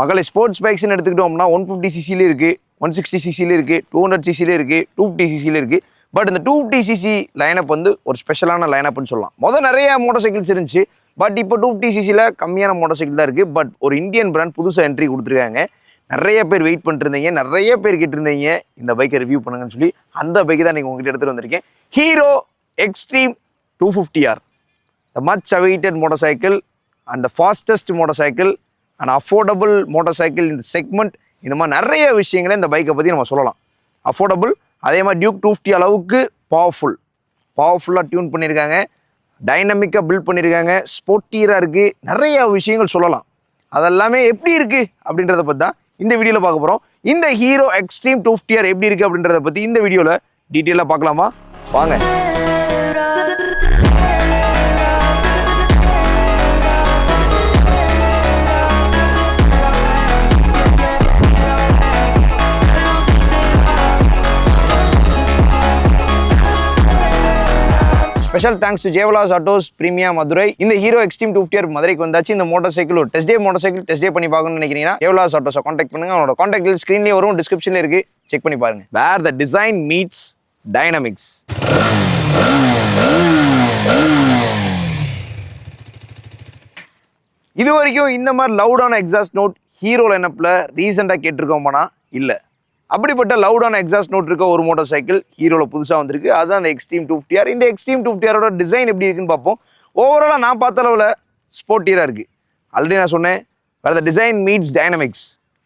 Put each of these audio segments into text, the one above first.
மகளே ஸ்போர்ட்ஸ் பைக்ஸ்னு எடுத்துக்கிட்டோம்னா 150 சிசிலே இருக்கு, 160 சிசிலே இருக்கு, 200 சிசிலே இருக்கு, 250 சிசிலே இருக்கு. பட் இந்த 250 சிசி லைனப் வந்து ஒரு ஸ்பெஷலான லைனப்னு சொல்லலாம். நிறைய மோட்டார் சைக்கிள்ஸ் இருந்துச்சு. பட் இப்போ 250 சிசியில் கம்மியான மோட்டார் சைக்கிள் தான் இருக்குது. பட் ஒரு இந்தியன் பிராண்ட் புதுசாக என்ட்ரி கொடுத்துருக்காங்க. நிறைய பேர் வெயிட் பண்ணிட்டு இருந்தீங்க, நிறைய பேர் கேட்டிருந்தீங்க இந்த பைக்கை ரிவ்யூ பண்ணுங்கன்னு சொல்லி. அந்த பைக்கு தான் நீங்கள் உங்ககிட்ட எடுத்துகிட்டு வந்திருக்கேன். Hero Xtreme 250R, the much awaited motor cycle and the fastest motor cycle and affordable motor cycle இந்த செக்மெண்ட். இந்த மாதிரி நிறைய விஷயங்களை இந்த பைக்கை பற்றி நம்ம சொல்லலாம். அஃபோர்டபுள், அதே மாதிரி டியூக் 250 அளவுக்கு பவர்ஃபுல்லாக டியூன் பண்ணியிருக்காங்க, டைனமிக்காக பில்ட் பண்ணியிருக்காங்க, ஸ்போர்ட்டியராக இருக்குது, நிறைய விஷயங்கள் சொல்லலாம். அதெல்லாமே எப்படி இருக்குது அப்படின்றத பற்றி தான் இந்த வீடியோவில் பார்க்க போகிறோம். இந்த ஹீரோ எக்ஸ்ட்ரீம் 250R எப்படி இருக்குது அப்படின்றத பற்றி இந்த வீடியோவில் டீட்டெயிலாக பார்க்கலாமா? வாங்க. Special thanks to Jayavilas autos Premia Madurai. இந்த ஹீரோ எக்ஸ்ட்ரீம் 250R மதுரைக்கு வந்தாச்சு. இந்த மோட்டார் சைக்கிள் ஒரு டெஸ்ட் டே பண்ணி பார்க்கணும்னு நினைக்கிறீங்கன்னா ஜெயவலாஸ் ஆட்டோஸை கான்டாக்ட் பண்ணுங்க. அவனோட கான்டாக்ட் ஸ்க்ரீன்லேயே வரும், டிஸ்கிரிப்ஷனில் இருக்கு, செக் பண்ணி பாருங்க. வேர் த டிசைன் மீட்ஸ் டைனமிக்ஸ். இது வரைக்கும் இந்த மாதிரி லவுடான எக்ஸாஸ்ட் நோட் ஹீரோ லைனப்பில் ரீசெண்டாக கேட்டிருக்கோம்னா இல்லை. அப்படிப்பட்ட லவுடான எக்ஸாஸ்ட் நோட் இருக்க ஒரு மோட்டார் சைக்கிள் ஹீரோவில் புதுசாக வந்திருக்கு. அதுதான் அந்த எக்ஸ்ட்ரீம் 250R. இந்த எக்ஸ்ட்ரீம் 250Rோட டிசைன் எப்படி இருக்குன்னு பார்ப்போம். ஓவராலாக நான் பார்த்த அளவில் ஸ்போர்ட்டியராக இருக்குது. ஆல்ரெடி நான் சொன்னேன், வேறு த டிசைன் மீட்ஸ் டைனமிக்ஸ்.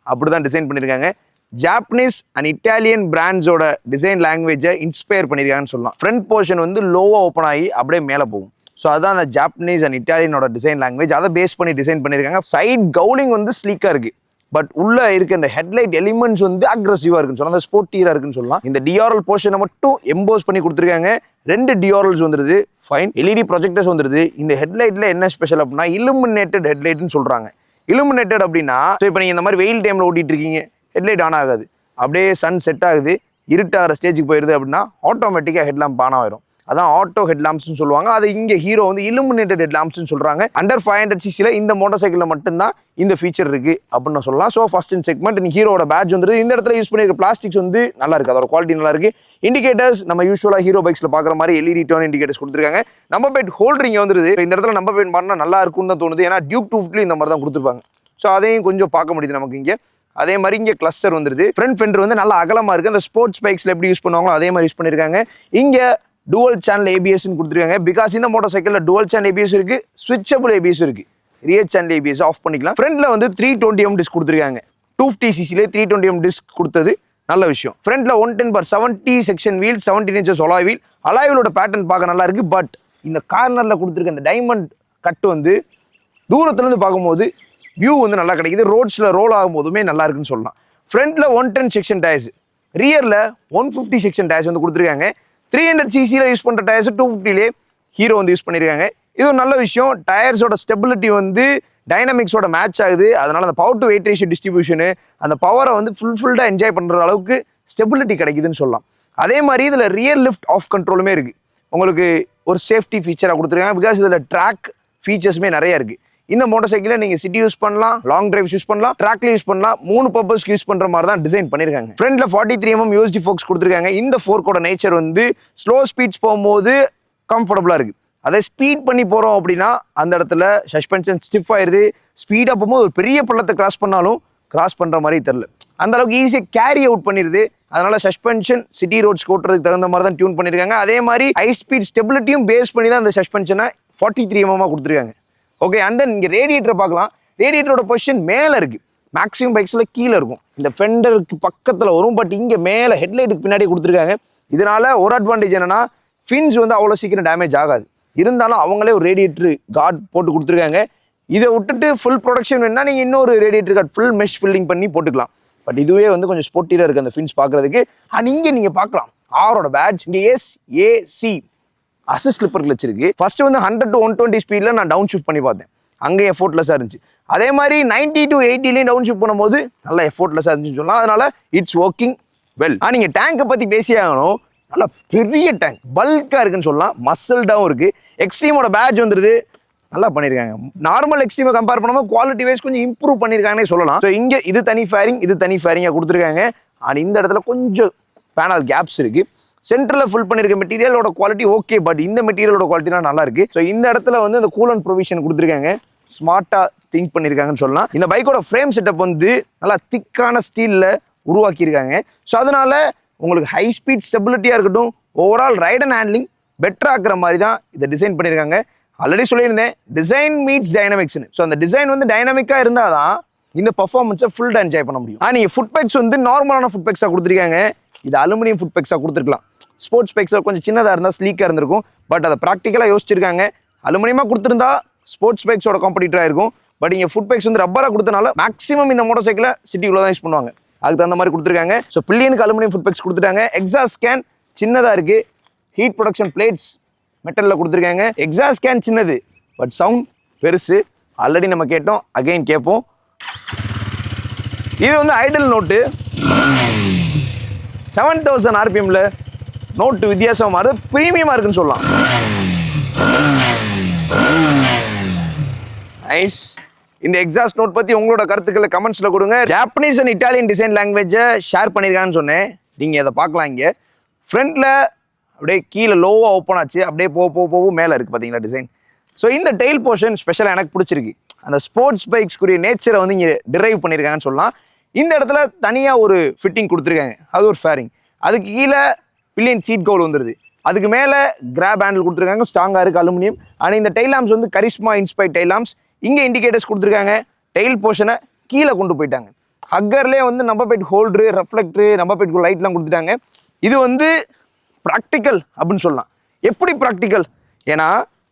அப்படி தான் டிசைன் பண்ணியிருக்காங்க. ஜாப்பனீஸ் அண்ட் இட்டாலியன் பிராண்ட்ஸோட டிசைன் லாங்குவேஜை இன்ஸ்பயர் பண்ணியிருக்காங்கன்னு சொல்லலாம். ஃப்ரண்ட் போர்ஷன் வந்து லோவாக ஓப்பன் ஆகி அப்படியே மேலே போகும். ஸோ அதுதான் அந்த ஜாப்பனீஸ் அண்ட் இட்டாலியனோட டிசைன் லாங்குவேஜ். அதை பேஸ் பண்ணி டிசைன் பண்ணியிருக்காங்க. சைட் கவுலிங் வந்து ஸ்லீக்காக இருக்குது. பட் உள்ள இருக்க இந்த ஹெட்லைட் எலிமெண்ட்ஸ் வந்து அக்ரெசிவா இருக்குன்னு சொல்லலாம், அந்த ஸ்போர்ட்டியரா இருக்குன்னு சொல்லலாம். இந்த டிஆர்எல் போர்ஷனை மட்டும் எம்போஸ் பண்ணி கொடுத்துருக்காங்க. 2 டிஆர்எல்ஸ் வந்துருது, ஃபைன். எல்இடி ப்ரொஜெக்டர்ஸ் வந்துருது. இந்த ஹெட்லைட்ல என்ன ஸ்பெஷல் அப்படின்னா இல்லுமினேட்டட் ஹெட்லைட்னு சொல்றாங்க. இல்லுமினேட்டட் அப்படின்னா இப்போ நீங்க இந்த மாதிரி வெயில் டைம்ல ஓட்டிட்டு இருக்கீங்க, ஹெட்லைட் ஆன் ஆகாது, அப்படியே சன் செட் ஆகுது, இருட்டாகிற ஸ்டேஜுக்கு போயிருது அப்படின்னா ஆட்டோமேட்டிக்காக ஹெட்லாம்ப் ஆன் ஆயிரும். அதான் ஆட்டோ ஹெட்லாம்ப்ஸ்னு சொல்லுவாங்க. அது இங்கே ஹீரோ வந்து இல்லுமினேட்டட் ஹெட்லாம்ப்ஸ்னு சொல்றாங்க. அண்டர் 500 சிசியில் இந்த மோட்டார் சைக்கிளில் மட்டும்தான் இந்த ஃபீச்சர் இருக்கு அப்படின்னு சொல்லலாம். ஸோ ஃபர்ஸ்ட் இன் செக்மெண்ட் நீ ஹீரோட பேட்ச் வந்துருது. இந்த இடத்துல யூஸ் பண்ணிருக்க பிளாஸ்டிக்ஸ் வந்து நல்லா இருக்கு, அதோட குவாலிட்டி நல்லா இருக்கு. இண்டிகேட்டர்ஸ் நம்ம யூஸ்வலாக ஹீரோ பைக்ஸ்ல பார்க்குற மாதிரி எல்இடி டர்ன் இண்டிகேட்டர்ஸ் கொடுத்துருக்காங்க. நம்பர் பிளேட் ஹோல்டர் இங்கே வந்துருது. இந்த இடத்துல நம்பர் பிளேட் மாறினா நல்லா இருக்கும்னு தான் தோணுது. ஏன்னா டியூக் 250 இந்த மாதிரி தான் கொடுத்துருப்பாங்க. ஸோ அதையும் கொஞ்சம் பார்க்க முடியுது நமக்கு இங்கே. அதே மாதிரி இங்கே கிளஸ்டர் வந்துருது. ஃப்ரண்ட் ஃபெண்டர் வந்து நல்லா அகலமா இருக்கு. அந்த ஸ்போர்ட்ஸ் பைக்ஸ்ல எப்படி யூஸ் பண்ணுவாங்களோ அதே மாதிரி யூஸ் பண்ணிருக்காங்க. இங்கே டுவல் சேனல் ஏபிஎஸ்ன்னு கொடுத்துருக்காங்க. பிகாஸ் இந்த மோட்டார் சைக்கிளில் டுவல் சேனல் ஏபிஎஸ் இருக்கு, ஸ்விட்சபிள் ஏபிஎஸ் இருக்கு. ரியர் சேனல் ஏபிஎஸ் ஆஃப் பண்ணிக்கலாம். ஃப்ரண்ட்ல வந்து 320M டிஸ்க் கொடுத்துருக்காங்க. 250 சிசிலே 320M டிஸ்க் கொடுத்தது நல்ல விஷயம். ஃப்ரண்ட்ல 110/70 section wheel, 17 inches alloy wheel. Alloy வீலோட பேட்டர்ன் பார்க்க நல்லா இருக்கு. பட் இந்த கார்னர்ல கொடுத்துருக்க இந்த டைமண்ட் கட் வந்து தூரத்துல இருந்து பார்க்கும்போது வியூ வந்து நல்லா கிடைக்குது. ரோட்ஸ்ல ரோல் ஆகும் போதுமே நல்லா இருக்குன்னு சொல்லலாம். ஃப்ரண்ட்ல 110 செக்ஷன் டயர்ஸ், ரியர்ல 150 செக்ஷன் டயர்ஸ் வந்து கொடுத்துருக்காங்க. 300 சிசியில் யூஸ் பண்ணுற டயர்ஸ் 250லே ஹீரோ வந்து யூஸ் பண்ணியிருக்காங்க. இது ஒரு நல்ல விஷயம். டயர்ஸோட ஸ்டெபிலிட்டி வந்து டைனமிக்ஸோட மேட்ச் ஆகுது. அதனால அந்த power to wait ratio distribution, அந்த பவரை வந்து ஃபுல்ஃபில்டாக என்ஜாய் பண்ணுற அளவுக்கு ஸ்டெபிலிட்டி கிடைக்குதுன்னு சொல்லலாம். அதே மாதிரி இதில் ரியர் லிஃப்ட் ஆஃப் கண்ட்ரோலுமே இருக்குது. உங்களுக்கு ஒரு சேஃப்டி ஃபீச்சராக கொடுத்துருக்காங்க. பிகாஸ் இதில் ட்ராக் ஃபீச்சர்ஸுமே நிறைய இருக்குது. இந்த மோட்டார் சைக்கிளை நீங்கள் சிட்டி யூஸ் பண்ணலாம், லாங் டிரைவ்ஸ் யூஸ் பண்ணலாம், ட்ராக்ல யூஸ் பண்ணலாம். 3 பர்பஸ்க்கு யூஸ் பண்ற மாதிரி தான் டிசைன் பண்ணிருக்காங்க. ஃப்ரண்ட்ல 43mm யூஎஸ்டி ஃபோக்ஸ் கொடுத்துருக்காங்க. இந்த ஃபோர்க்கோட நேச்சர் வந்து ஸ்லோ ஸ்பீட்ஸ் போகும்போது கம்ஃபர்டபுளா இருக்கு. அதை ஸ்பீட் பண்ணி போறோம் அப்படின்னா அந்த இடத்துல சஸ்பென்ஷன் ஸ்டிஃப் ஆயிருது. ஸ்பீடா போகும்போது ஒரு பெரிய பள்ளத்தை கிராஸ் பண்ணாலும் கிராஸ் பண்ற மாதிரி தெரியல. அந்த அளவுக்கு ஈஸியாக கேரி அவுட் பண்ணிடுது. அதனால சஸ்பென்ஷன் சிட்டி ரோட்ஸ் ஓட்டுறதுக்கு தகுந்த மாதிரி தான் டியூன் பண்ணிருக்காங்க. அதே மாதிரி ஹை ஸ்பீட் ஸ்டெபிலிட்டியும் பேஸ் பண்ணி தான் அந்த சஸ்பென்ஷனை 43mm கொடுத்துருக்காங்க. ஓகே, அண்ட் தென் இங்கே ரேடியேட்டரை பார்க்கலாம். ரேடியேட்டரோட பொசிஷன் மேலே இருக்குது. மேக்ஸிமம் பைக்ஸில் கீழே இருக்கும், இந்த ஃபெண்டருக்கு பக்கத்தில் வரும். பட் இங்கே மேலே ஹெட்லைட்டுக்கு பின்னாடி கொடுத்துருக்காங்க. இதனால ஒரு அட்வான்டேஜ் என்னன்னா ஃபின்ஸ் வந்து அவ்வளோ சீக்கிரம் டேமேஜ் ஆகாது. இருந்தாலும் அவங்களே ஒரு ரேடியேட்டர் கார்டு போட்டு கொடுத்துருக்காங்க. இதை விட்டுட்டு ஃபுல் ப்ரொடக்ஷன் வேணுன்னா நீங்கள் இன்னொரு radiator card full mesh filling பண்ணி போட்டுக்கலாம். பட் இதுவே வந்து கொஞ்சம் ஸ்போர்ட்டியாக இருக்குது அந்த ஃபின்ஸ் பார்க்குறதுக்கு. அண்ட் இங்கே நீங்கள் பார்க்கலாம் ஆரோட பேட்ச் இங்கே SAC அசிஸ்ட் ஸ்லிப்பர் கிளட்ச் இருக்கு. ஃபர்ஸ்ட் வந்து 100 to 120 ஸ்பீட்ல நான் டவுன் ஷிஃப்ட் பண்ணி பார்த்தேன். அங்கே எஃபோர்ட்லெஸ்ஸாக இருந்துச்சு. அதே மாதிரி 90 to 80லையும் டவுன் ஷிஃப்ட் பண்ணும்போது நல்லா எஃபோர்ட்லெஸ்ஸாக இருந்துச்சுன்னு சொல்லலாம். அதனால இட்ஸ் ஒர்க்கிங் வெல். நீங்கள் டேங்கை பற்றி பேசி ஆகணும். நல்லா பெரிய டேங்க், பல்காக இருக்குன்னு சொல்லலாம், மசில்டாகவும் இருக்கு. எக்ஸ்ட்ரீமோட பேட்ச் வந்துருது. நல்லா பண்ணியிருக்காங்க. நார்மல் எக்ஸ்ட்ரீமை கம்பேர் பண்ணும்போது குவாலிட்டி வைஸ் கொஞ்சம் இம்ப்ரூவ் பண்ணியிருக்காங்கன்னே சொல்லலாம். ஸோ இங்கே இது தனி ஃபேரிங், இது தனி ஃபேரிங்காக கொடுத்துருக்காங்க. அண்ட் இந்த இடத்துல கொஞ்சம் பேனல் கேப்ஸ் இருக்கு. சென்டரில் ஃபுல் பண்ணியிருக்க மெட்டீரியலோட குவாலிட்டி ஓகே, பட் இந்த மெட்டீரியலோட குவாலிட்டிலாம் நல்லா இருக்கு. ஸோ இந்த இடத்துல வந்து இந்த கூலன் ப்ரொவிஷன் கொடுத்துருக்காங்க. ஸ்மார்ட்டாக திங்க் பண்ணியிருக்காங்கன்னு சொல்லலாம். இந்த பைக்கோட ஃப்ரேம் செட்டப் வந்து நல்லா திக்கான ஸ்டீலில் உருவாக்கியிருக்காங்க. ஸோ அதனால உங்களுக்கு ஹை ஸ்பீட் ஸ்டெபிலிட்டியாக இருக்கட்டும், overall ride and handling better ஆக்குற மாதிரி தான் இதை டிசைன் பண்ணியிருக்காங்க. ஆல்ரெடி சொல்லியிருந்தேன் டிசைன் மீட்ஸ் டைனமிக்ஸ்னு. ஸோ அந்த டிசைன் வந்து டைனமிக்காக இருந்தால் தான் இந்த பர்ஃபார்மன்ஸை ஃபுல் என்ஜாய் பண்ண முடியும். நீங்கள் ஃபுட் பேக்ஸ் வந்து நார்மலான ஃபுட் பேக்ஸாக கொடுத்துருக்காங்க. இது அலுமினியம் ஃபுட் பேக்ஸாக கொடுத்துருக்கலாம். ஸ்போர்ட்ஸ் பேக்ஸில் கொஞ்சம் சின்னதாக இருந்தால் ஸ்லீக்காக இருந்திருக்கும். பட் அதை ப்ராக்டிக்கலாக யோசிச்சிருக்காங்க. அலுமினியமாக கொடுத்துருந்தா ஸ்போர்ட்ஸ் பேக்ஸோட காம்படிட்டராக இருக்கும். பட் இங்கே ஃபுட் பேக்ஸ் வந்து ரப்பராக கொடுத்தனால மேக்ஸிமம் இந்த மோட்டர் சைக்கிளை சிட்டிக்குள்ளே தான் யூஸ் பண்ணுவாங்க. அதுக்கு தகுந்த மாதிரி கொடுத்துருக்காங்க. ஸோ பில்லியனுக்கு அலுமினியம் ஃபுட் பேக்ஸ் கொடுத்துட்டாங்க. எக்ஸாஸ்ட் கேன் சின்னதாக இருக்குது. ஹீட் ப்ரொடக்ஷன் பிளேட்ஸ் மெட்டலில் கொடுத்துருக்காங்க. எக்ஸாஸ்ட் கேன் சின்னது, பட் சவுண்ட் பெருசு. ஆல்ரெடி நம்ம கேட்டோம், அகைன் கேட்போம். இது வந்து ஐடல் நோட்டு 7000 RPMல நோட்டு வித்தியாசமாக மாறுது, ப்ரீமியமாக இருக்குன்னு சொல்லலாம். நைஸ். இந்த எக்ஸாஸ்ட் நோட் பற்றி உங்களோட கருத்துக்களை கமெண்ட்ஸில் கொடுங்க. ஜாப்பனீஸ் அண்ட் இட்டாலியன் டிசைன் லாங்குவேஜை ஷேர் பண்ணியிருக்கான்னு சொன்னேன். நீங்கள் அதை பார்க்கலாம். இங்கே ஃப்ரண்ட்டில் அப்படியே கீழே லோவாக ஓப்பன் ஆச்சு, அப்படியே போக மேலே இருக்குது பார்த்தீங்களா டிசைன். ஸோ இந்த டெயில் போர்ஷன் ஸ்பெஷலாக எனக்கு பிடிச்சிருக்கு. அந்த ஸ்போர்ட்ஸ் பைக்ஸ்க்குரிய நேச்சரை வந்து இங்கே டிரைவ் பண்ணியிருக்காங்கன்னு சொல்லலாம். இந்த இடத்துல தனியாக ஒரு ஃபிட்டிங் கொடுத்துருக்காங்க, அது ஒரு ஃபேரிங். அதுக்கு கீழே பில்லியன் சீட் கவுல் வந்துடுது. அதுக்கு மேலே கிராப் ஹேண்டில் கொடுத்துருக்காங்க, ஸ்ட்ராங்காக இருக்குது அலுமினியம். ஆனால் இந்த டெயில் லாம்ப்ஸ் வந்து கரிஷ்மா இன்ஸ்பைர்ட் டெயில் லாம்ப்ஸ். இங்கே இண்டிகேட்டர்ஸ் கொடுத்துருக்காங்க. டெயில் போர்ஷனை கீழே கொண்டு போயிட்டாங்க. ஹக்கர்லேயே வந்து number plate holder, reflector, number plate லைட்லாம் கொடுத்துட்டாங்க. இது வந்து ப்ராக்டிக்கல் அப்படின்னு சொல்லலாம். எப்படி ப்ராக்டிக்கல்? ஏன்னா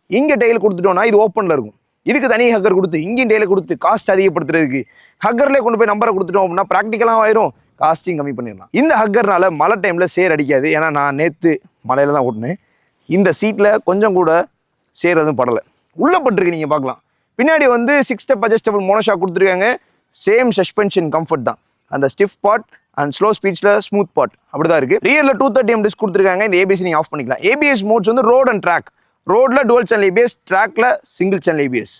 இங்கே டெயில் கொடுத்துட்டோன்னா இது ஓப்பனில் இருக்கும். இதுக்கு தனி ஹக்கர் கொடுத்து இங்கேயும் டெயிலை கொடுத்து காஸ்ட் அதிகப்படுத்துறதுக்கு ஹக்கர்லேயே கொண்டு போய் நம்பரை கொடுத்துட்டோம் அப்படின்னா ப்ராக்டிக்கலாக ஆயிரும், காஸ்டிங் கம்மி பண்ணிடலாம். இந்த ஹக்கர்னால மழை டைமில் சேர் அடிக்காது. ஏன்னா நான் நேற்று மழையில் தான் ஓட்டினேன். இந்த சீட்டில் கொஞ்சம் கூட சேர் எதுவும் படலை. உள்ளே பட்டிருக்கு, நீங்கள் பார்க்கலாம். பின்னாடி வந்து 6 ஸ்டெப் அட்ஜஸ்டபிள் மோனோஷாக் கொடுத்துருக்காங்க. சேம் சஸ்பென்ஷன் கம்ஃபர்ட் தான். அந்த ஸ்டிஃப் பார்ட் அண்ட் ஸ்லோ ஸ்பீட்ஸில் ஸ்மூத் பார்ட் அப்படி தான் இருக்குது. ரியரில் 230mm டிஸ்க் கொடுத்துருக்காங்க. இந்த ஏபிஎஸ் நீங்கள் ஆஃப் பண்ணிக்கலாம். ஏபிஎஸ் மோட்ஸ் வந்து ரோட் அண்ட் ட்ராக். ரோடில் டுவல் சேனல் ஏபிஎஸ், ட்ராக்ல சிங்கிள் சேனல் ஏபிஎஸ்.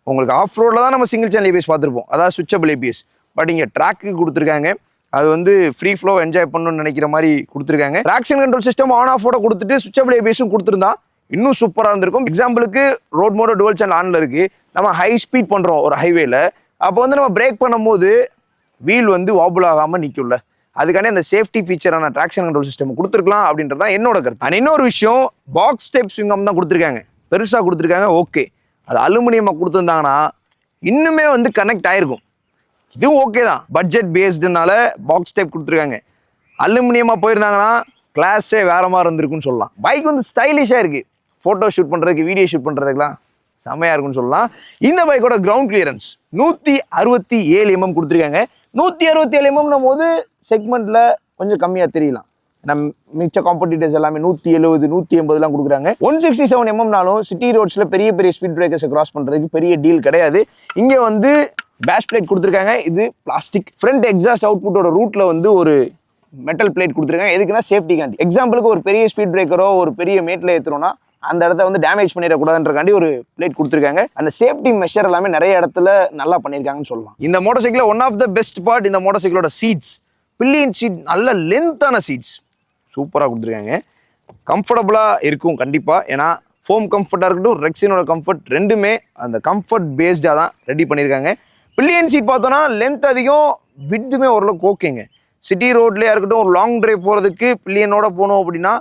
உங்களுக்கு ஆஃப் ரோடில் தான் நம்ம சிங்கிள் சேனல் ஏபிஎஸ் பார்த்துருப்போம், அதாவது சுவிட்சபிள் ஏபிஎஸ். பட் இங்கே ட்ராக்கு கொடுத்துருக்காங்க. அது வந்து ஃப்ரீ ஃப்ளோ என்ஜாய் பண்ணணும்னு நினைக்கிற மாதிரி கொடுத்துருக்காங்க. ட்ராக்ஷன் கண்ட்ரோல் சிஸ்டம் ஆன் ஆஃபோட கொடுத்துட்டு சுவிட்சபிள் ஏபிஎஸும் கொடுத்துருந்தா இன்னும் சூப்பராக இருந்திருக்கும். எக்ஸாம்பிளுக்கு ரோட் மோட டுவல் சேனல் ஆனில் இருக்குது. நம்ம ஹை ஸ்பீட் பண்ணுறோம் ஒரு ஹைவேல, அப்போ வந்து நம்ம பிரேக் பண்ணும்போது வீல் வந்து வாபுல் ஆகாமல் நிற்கும்ல, அதுக்காண்டி அந்த சேஃப்டி ஃபீச்சரான ட்ராக்ஷன் கண்ட்ரோல் சிஸ்டம் கொடுத்துருக்கலாம் அப்படின்றதான் என்னோட கருத்து. அண்ட் இன்னொரு விஷயம், பாக்ஸ் டைப் ஸ்விங்கம் தான் கொடுத்துருக்காங்க, பெருசாக கொடுத்துருக்காங்க. ஓகே, அது அலுமினியமாக கொடுத்துருந்தாங்கன்னா இன்னுமே வந்து கனெக்ட் ஆயிருக்கும். இதுவும் ஓகே தான், பட்ஜெட் பேஸ்டுனால பாக்ஸ் டைப் கொடுத்துருக்காங்க. அலுமினியமாக போயிருந்தாங்கன்னா கிளாஸே வேற மாதிரி இருந்திருக்குன்னு சொல்லலாம். பைக் வந்து ஸ்டைலிஷாக இருக்குது, ஃபோட்டோ ஷூட் பண்ணுறதுக்கு, வீடியோ ஷூட் பண்ணுறதுக்குலாம் செம்மையாக இருக்குன்னு சொல்லலாம். இந்த பைக்கோட கிரவுண்ட் கிளியரன்ஸ் 167mm கொடுத்துருக்காங்க. 167mm போது செக்மெண்ட்டில் கொஞ்சம் கம்மியாக தெரியலாம். நம்ம மிச்ச காம்படிட்டர்ஸ் எல்லாமே 170, 180 கொடுக்குறாங்க. 167mmனாலும் சிட்டி ரோட்ஸில் பெரிய பெரிய ஸ்பீட் பிரேக்கர்ஸை கிராஸ் பண்ணுறதுக்கு பெரிய டீல் கிடையாது. இங்கே வந்து பேஷ் பிளேட் கொடுத்துருக்காங்க, இது பிளாஸ்டிக். ஃப்ரண்ட் எக்ஸாஸ்ட் அவுட்புட்டோட ரூட்டில் வந்து ஒரு மெட்டல் பிளேட் கொடுத்துருக்காங்க. எதுக்குன்னா சேஃப்டிக்காண்டி. எக்ஸாம்பிளுக்கு ஒரு பெரிய ஸ்பீட் பிரேக்கரோ ஒரு பெரிய மேட்டில் ஏற்றுறோன்னா அந்த இடத்த வந்து டேமேஜ் பண்ணிடக்கூடாதுன்றக்காண்டி ஒரு பிளேட் கொடுத்துருக்காங்க. அந்த சேஃப்டி மெஷர் எல்லாமே நிறைய இடத்துல நல்லா பண்ணியிருக்காங்கன்னு சொல்லலாம். இந்த motorcycle one of the best part இந்த மோட்டர் சைக்கிளோட சீட்ஸ். பில்லியன் சீட், நல்ல லென்த்தான சீட்ஸ் சூப்பராக கொடுத்துருக்காங்க. கம்ஃபர்டபுளாக இருக்கும் கண்டிப்பாக. ஏன்னா ஃபோம் கம்ஃபர்ட்டாக இருக்கட்டும், ரெக்ஸினோட கம்ஃபர்ட் ரெண்டுமே அந்த கம்ஃபர்ட் பேஸ்டாக தான் ரெடி பண்ணியிருக்காங்க. பில்லியன் சீட் பார்த்தோன்னா லென்த் அதிகம், விட்டுமே ஓரளவுக்கு ஓகேங்க. சிட்டி ரோட்லேயே இருக்கட்டும், ஒரு லாங் டிரைவ் போகிறதுக்கு பில்லியனோட போகணும் அப்படின்னா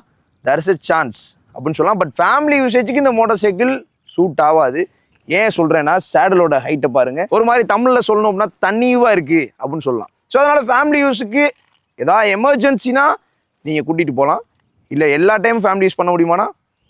தேர் இஸ் எ சான்ஸ் அப்படின்னு சொல்லலாம். பட் ஃபேமிலி யூசேஜுக்கு இந்த மோட்டார் சைக்கிள் சூட் ஆகாது. ஏன் சொல்கிறேன்னா சேடலோட ஹைட்டை பாருங்கள், ஒரு மாதிரி தமிழில் சொல்லணும் அப்படின்னா தண்ணிவாக இருக்குது அப்படின்னு சொல்லலாம். ஸோ அதனால் ஃபேமிலி யூஸுக்கு ஏதாவது எமர்ஜென்சினா நீங்கள் கூட்டிகிட்டு போகலாம். இல்லை எல்லா டைம் ஃபேமிலி யூஸ் பண்ண முடியுமானா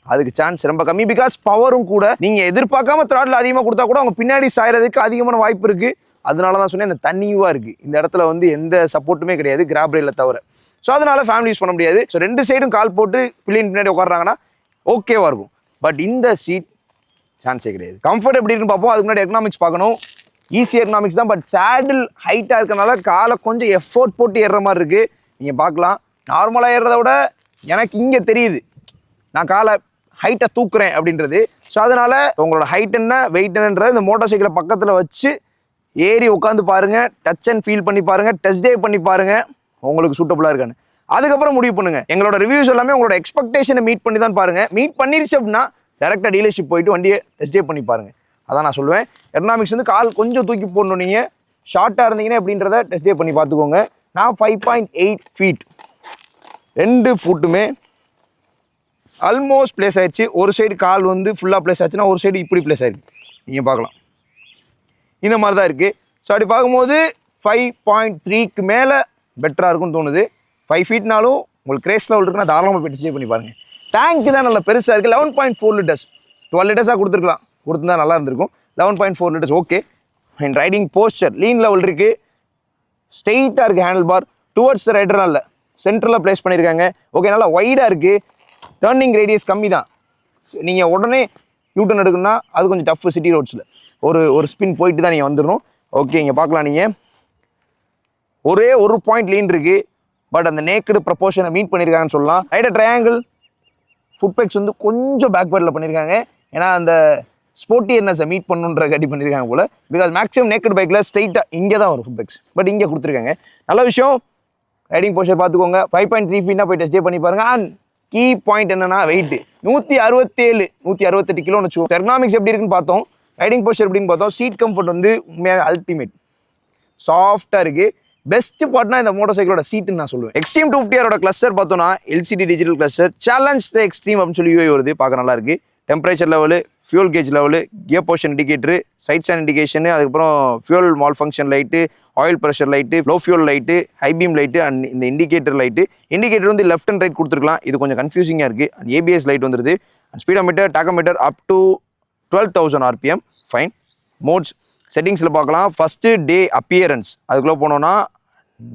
அதுக்கு சான்ஸ் ரொம்ப கம்மி. பிகாஸ் பவரும் கூட நீங்கள் எதிர்பார்க்காம த்ராட்டில் அதிகமாக கொடுத்தா கூட அவங்க பின்னாடி சாயறதுக்கு அதிகமான வாய்ப்பு இருக்குது. அதனால தான் சொன்னேன், இந்த தண்ணிவாக இருக்குது. இந்த இடத்துல வந்து எந்த சப்போர்ட்டுமே கிடையாது கிராப் ரயிலில் தவிர. ஸோ அதனால ஃபேமிலி யூஸ் பண்ண முடியாது. ஸோ ரெண்டு சைடும் கால் போட்டு பில்லியன் பின்னாடி உட்காடுறாங்கன்னா ஓகேவா இருக்கும். பட் இந்த சீட் சான்ஸே கிடையாது. கம்ஃபர்ட் எப்படி இருக்குன்னு பார்ப்போம். அதுக்கு முன்னாடி எக்கனாமிக்ஸ் பார்க்கணும். ஈஸி எக்கனாமிக்ஸ் தான், பட் சேடில் ஹைட்டாக இருக்கனால காலை கொஞ்சம் எஃபோர்ட் போட்டு ஏறுற மாதிரி இருக்குது. நீங்கள் பார்க்கலாம், நார்மலாக ஏறுறத விட எனக்கு இங்கே தெரியுது. நான் காலை ஹைட்டை தூக்குறேன் அப்படின்றது. ஸோ அதனால் உங்களோட ஹைட் என்ன வெயிட் என்னன்றது இந்த மோட்டார் சைக்கிளை பக்கத்தில் வச்சு ஏறி உட்காந்து பாருங்கள், டச் அண்ட் ஃபீல் பண்ணி பாருங்கள், டெஸ்ட் ட்ரைவ் பண்ணி பாருங்கள் உங்களுக்கு சூட்டபுளாக இருக்கான்னு. அதுக்கப்புறம் முடிவு பண்ணுங்க. எங்களோட ரிவ்யூஸ் எல்லாமே உங்களோட எக்ஸ்பெக்டேஷனை மீட் பண்ணி தான் பாருங்க. மீட் பண்ணிருச்சு அப்படின்னா டேரக்டா டீலர்ஷிப் போயிட்டு வண்டியை டெஸ்ட் ட்ரைவ் பண்ணி பாருங்க. அதான் நான் சொல்லுவேன். எர்னாமிக்ஸ் வந்து கால் கொஞ்சம் தூக்கி போடணும். நீங்கள் ஷார்ட்டாக இருந்தீங்கன்னா எப்படின்றத டெஸ்ட் ட்ரைவ் பண்ணி பார்த்துக்கோங்க. நான் 5.8 feet 2 ஃபுட்டுமே ஆல்மோஸ்ட் பிளேஸ் ஆயிடுச்சு. ஒரு சைடு கால் வந்து ஃபுல்லாக பிளேஸ் ஆச்சுன்னா ஒரு சைடு இப்படி பிளேஸ் ஆயிருக்கு. நீங்கள் பார்க்கலாம் இந்த மாதிரி தான் இருக்குது. ஸோ அப்படி பார்க்கும்போது 5.3க்கு மேலே பெட்டராக இருக்கும்னு தோணுது. 5 feetனாலும் உங்களுக்கு கிரேஸ் லெவல் இருக்குன்னா தாராளமாக போய் டெஸ்ட் பண்ணி பாருங்கள். டேங்க் தான் நல்லா பெருசாக இருக்குது. 11.4 liters 12 liters கொடுத்துருக்கலாம். கொடுத்துருந்தா நல்லா இருந்திருக்கும். 11.4 liters okay. And riding poster lean level இருக்குது. ஸ்ட்ரெயிட்டாக இருக்குது. ஹேண்டில் பார் டுவர்ட்ஸ் த ரைடர்லாம் இல்லை, சென்டரில் ப்ளேஸ் பண்ணியிருக்காங்க. ஓகே, நல்லா வைடாக இருக்குது. டர்னிங் ரேடியஸ் கம்மி தான். நீங்கள் உடனே யூட்டர்ன் எடுக்கணும்னா அது கொஞ்சம் டஃப். சிட்டி ரோட்ஸில் ஒரு ஸ்பின் போயிட்டு தான் நீங்கள் வந்துடணும். ஓகே, இங்கே பார்க்கலாம். நீங்கள் ஒரே ஒரு பாயிண்ட் லீன் இருக்குது. பட் அந்த நேக்கடு ப்ரப்போர்ஷனை மீட் பண்ணியிருக்காங்கன்னு சொல்லலாம். ரைடர் ட்ரையாங்கிள் ஃபுட் பேக்ஸ் வந்து கொஞ்சம் பேக்வேர்டில் பண்ணியிருக்காங்க. ஏன்னா அந்த ஸ்போர்ட்டியர்னஸை மீட் பண்ணுன்ற கட்டி பண்ணியிருக்காங்க போல். பிகாஸ் மேக்ஸிமம் நேக்கட் பைக்கில் ஸ்ட்ரைட்டாக இங்கே தான் வரும் ஃபுட் பேக்ஸ். பட் இங்கே கொடுத்துருக்காங்க. நல்ல விஷயம். ரைடிங் போஸ்டர் பார்த்துக்கோங்க. 5.3 feetனா போய் டெஸ்ட் பண்ணி பாருங்கள். அண்ட் கீ பாயிண்ட் என்னன்னா வெயிட் 167 168 கிலோன்னு வச்சுக்கோ. எர்னாமிக்ஸ் எப்படி இருக்குன்னு பார்த்தோம். ரைடிங் போஸ்டர் எப்படின்னு பார்த்தோம். சீட் கம்ஃபர்ட் வந்து உண்மையாக அல்டிமேட் சாஃப்டாக இருக்குது. பெஸ்ட் பார்ட்னா இந்த மோட்டார் சைக்கிளோட சீட்டுன்னு நான் சொல்லுவேன். எக்ஸ்ட்ரீம் 250 கிளஸ்டர் பார்த்தோம்னா LCD digital cluster. Challenge the Xtreme அப்படின்னு சொல்லி வருது. பார்க்க நல்லா இருக்கு. Temperature level, fuel gauge level, gear portion indicator, side stand indication, அதுக்கப்புறம் fuel malfunction light, oil pressure light, low fuel light, high beam light and இந்த indicator light. Indicator வந்து left and right கொடுத்துருக்கலாம். இது கொஞ்சம் கன்ஃபியூசிங்காக இருக்குது. And ABS light வந்துருது. And speedometer, tachometer up to 12,000 RPM. Fine. Modes செட்டிங்ஸில் பார்க்கலாம். ஃபஸ்ட்டு டே அப்பியரன்ஸ் அதுக்குள்ளே போனோன்னா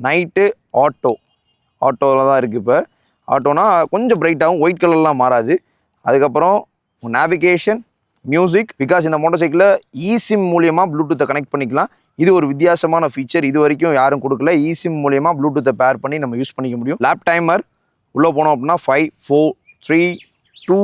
நைட்டு ஆட்டோவில் தான் இருக்குது. இப்போ ஆட்டோனா கொஞ்சம் பிரைட்டாகவும் ஒயிட் கலர்லாம் மாறாது. அதுக்கப்புறம் நேவிகேஷன், மியூசிக். பிகாஸ் இந்த மோட்டார் சைக்கிளில் இசிம் மூலியமாக ப்ளூடூத்தை கனெக்ட் பண்ணிக்கலாம். இது ஒரு வித்தியாசமான ஃபீச்சர். இது வரைக்கும் யாரும் கொடுக்கல. இசிம் மூலியமாக ப்ளூடூத்தை பேர் பண்ணி நம்ம யூஸ் பண்ணிக்க முடியும். லேப் டைமர் உள்ளே போனோம் அப்படின்னா 5 4 3 2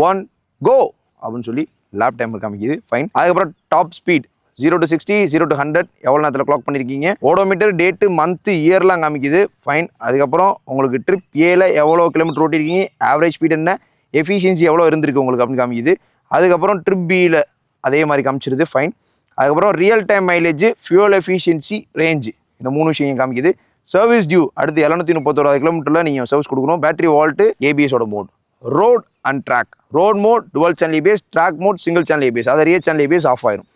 1 கோ அப்படின்னு சொல்லி லேப் டைமர் காமிக்குது. ஃபைன். அதுக்கப்புறம் டாப் ஸ்பீட் 0 to 60 0 to 100 எவ்வளோ நேரத்தில் கிளாக் பண்ணியிருக்கீங்க. ஓடோமீட்டர் டேட்டு மந்த்து இயர்லாம் காமிக்குது. ஃபைன். அதுக்கப்புறம் உங்களுக்கு ட்ரிப் ஏல எவ்வளோ கிலோமீட்டர் ஓட்டிருக்கீங்க, ஆவரேஜ் ஸ்பீட் என்ன, எஃபிஷியன்சி எவ்வளோ இருந்திருக்கு உங்களுக்கு அப்படின்னு காமிக்குது. அதுக்கப்புறம் ட்ரிப் பியில் அதே மாதிரி காமிச்சிருது. ஃபைன். அதுக்கப்புறம் real time mileage, fuel efficiency, range, இந்த 3 விஷயம் காமிக்குது. சர்வீஸ் டியூ அடுத்து 731 கிலோமீட்டரில் நீங்கள் சர்வீஸ் கொடுக்கணும். பேட்டரி வால்ட்டு, ஏபிஎஸோட mode, road and track. Road mode dual channel ABS, track mode single channel ABS, அதை ரியல் சேனல் ஏபிஎஸ் ஆஃப் ஆயிரும்.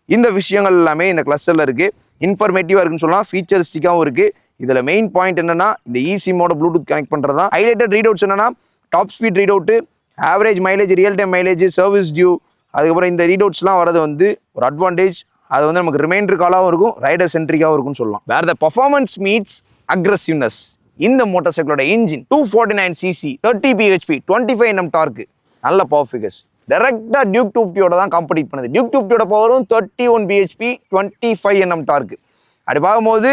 இந்த விஷயங்கள் எல்லாமே இந்த கிளஸ்டரில் இருக்குது. இன்ஃபர்மேட்டிவாக இருக்குன்னு சொல்லலாம். ஃபீச்சரிஸ்டிக்காகவும் இருக்குது. இதில் மெயின் பாயிண்ட் என்னென்னா இந்த இசிமோட ப்ளூடூத் கனெக்ட் பண்ணுறது தான். ஹைலைட்டட் ரீட் அவுட்ஸ் என்னென்னா top speed read out, average mileage, real time mileage, service due. அதுக்கப்புறம் இந்த ரீட் அவுட்ஸ்லாம் வரது வந்து ஒரு அட்வான்டேஜ். அது வந்து நமக்கு ரிமைண்டர் காலாகவும் இருக்கும், ரைடர் சென்ட்ரிக்காகவும் இருக்கும்னு சொல்லலாம். வேறு த பர்ஃபார்மன்ஸ் மீட்ஸ் அக்ரெசிவ்னஸ். இந்த மோட்டார் சைக்கிளோட engine 249cc 30 bhp 25 Nm torque. நல்ல பவர் ஃபிகர்ஸ். டேரெக்டாக டியூக் 250 தான் காம்படிட் பண்ணுது. டியூக் 250 பவரும் 31 bhp 25 Nm டார்க்கு. அப்படி பார்க்கும்போது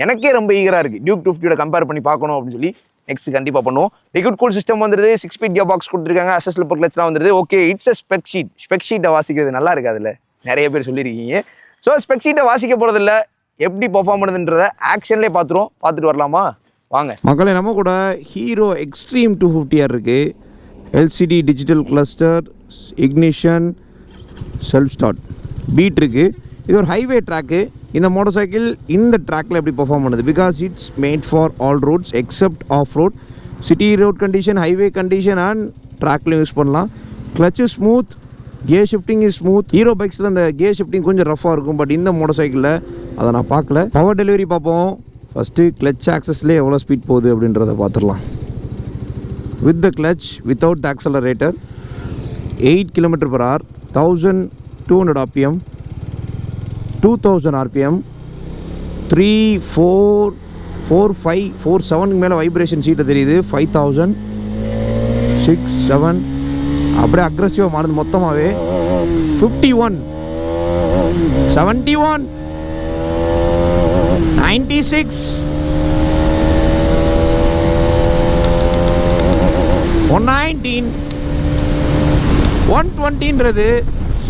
எனக்கே ரொம்ப ஈகராக இருக்குது டியூக் 250 கம்பேர் பண்ணி பார்க்கணும் அப்படின்னு சொல்லி. நெக்ஸ்ட் கண்டிப்பாக பண்ணுவோம். லிக்விட் கூல் சிஸ்டம் வந்துருது. 6 speed கியர் பாக்ஸ் கொடுத்துருக்காங்க. அசஸ் லிப்பர் கிளச்லாம் வந்துருது. ஓகே, இட்ஸ் ஸ்பெக் ஷீட்டை வாசிக்கிறது நல்லா இருக்குது. அதில் நிறைய பேர் சொல்லியிருக்கீங்க. ஸோ ஸ்பெக் ஷீட்டை வாசிக்க போகிறதில்ல, எப்படி பெர்ஃபார்ம் பண்ணுதுன்றத ஆக்ஷன்லேயே பார்த்துட்டு வரலாமா வாங்க மக்களே. நம்ம கூட ஹீரோ எக்ஸ்ட்ரீம் 250R இருக்குது. LCD digital cluster, ignition, self start, பீட் இருக்குது. இது ஒரு ஹைவே ட்ராக்கு. இந்த மோட்டார் சைக்கிள் இந்த ட்ராக்கில் எப்படி பெர்ஃபார்ம் பண்ணுது? Because it's made for all roads except off road. City road condition, highway condition and ட்ராக்லையும் யூஸ் பண்ணலாம். Clutch smooth, gear shifting is smooth. Hero பைக்ஸில் இந்த கியர் ஷிஃப்டிங் கொஞ்சம் ரஃபாக இருக்கும். பட் இந்த மோட்டார் சைக்கிளில் அதை நான் பார்க்கல. பவர் டெலிவரி பார்ப்போம். ஃபஸ்ட்டு கிளச் ஆக்சஸ்லேயே எவ்வளோ ஸ்பீட் போகுது அப்படின்றத பார்த்துடலாம். With the clutch without the accelerator 8 km/h 1200 RPM 2000 RPM 3 4 4 5 4 7க்கு மேலே வைப்ரேஷன் சீட்டை தெரியுது. 5000 6 7 அப்படியே அக்ரெசிவாக மாறுது மொத்தமாகவே. 51 71 96 119 120ன்றது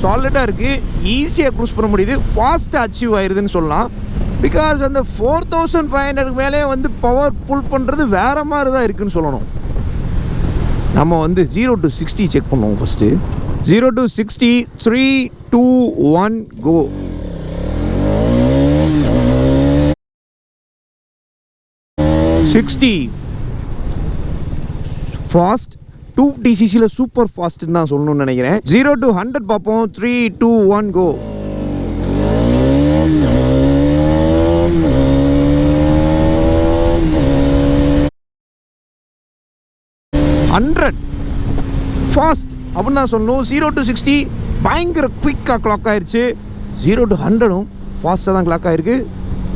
சாலிடாக இருக்குது, ஈஸியாக க்ரூஸ் பண்ண முடியுது, ஃபாஸ்ட்டாக அச்சீவ் ஆயிடுதுன்னு சொல்லலாம். பிகாஸ் அந்த 4500 மேலே வந்து பவர் புல் பண்ணுறது வேறு மாதிரி தான் இருக்குதுன்னு சொல்லணும். நம்ம வந்து 0 to 60 செக் பண்ணுவோம் first. 0 to 60, 3, 2, 1, go. Fast 250cc super ஃபாஸ்ட்னு தான் சொல்லணும்னு நினைக்கிறேன். 0 to 100 பார்ப்போம். 3, 2, 1, go. 100 ஃபாஸ்ட் அப்படின்னு தான் சொல்லணும். 0 to 60 பயங்கர குயிக்காக கிளாக் ஆயிடுச்சு. 0 to 100ம் ஃபாஸ்ட்டாக தான் கிளாக் ஆகிருக்கு.